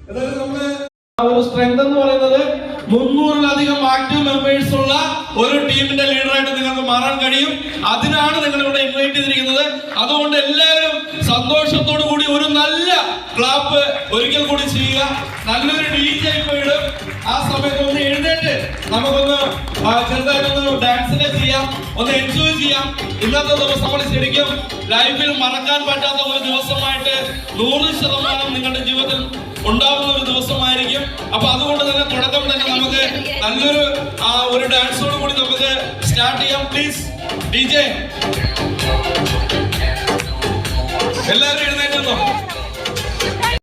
അതായത് നമ്മള് ഒരു സ്ട്രെങ്ത് എന്ന് പറയുന്നത് 300-ലധികം ആക്റ്റീവ് മെമ്പേഴ്സ് ഉള്ള ഒരു ടീമിന്റെ ലീഡറായിട്ട് നിങ്ങൾക്ക് മാറാൻ കഴിയും. അതിനാണ് നിങ്ങൾ ഇവിടെ ഇൻവൈറ്റ് ചെയ്തിരിക്കുന്നത്. അതുകൊണ്ട് എല്ലാവരും സന്തോഷത്തോടു കൂടി ഒരു നല്ല ക്ലാപ്പ് ഒരിക്കൽ കൂടി ചെയ്യുക. നല്ലൊരു DJ ഇപ്പൊ ഇടും. ആ സമയത്ത് ഒന്ന് എഴുന്നേറ്റ് നമുക്കൊന്ന് ചെറുതായിട്ടൊന്ന് ഡാൻസിനെ ചെയ്യാം, ഒന്ന് എൻജോയ് ചെയ്യാം. ഇന്നത്തെ ദിവസം നമ്മൾ ശരിക്കും ലൈഫിൽ മറക്കാൻ പറ്റാത്ത ഒരു ദിവസമായിട്ട് 100% നിങ്ങളുടെ ജീവിതത്തിൽ ഉണ്ടാവുന്ന ഒരു ദിവസമായിരിക്കും. അപ്പൊ അതുകൊണ്ട് തന്നെ തുടക്കം തന്നെ നമുക്ക് നല്ലൊരു ഒരു ഡാൻസോട് കൂടി നമുക്ക് സ്റ്റാർട്ട് ചെയ്യാം. പ്ലീസ് DJ എല്ലാവരും എഴുന്നേറ്റോ.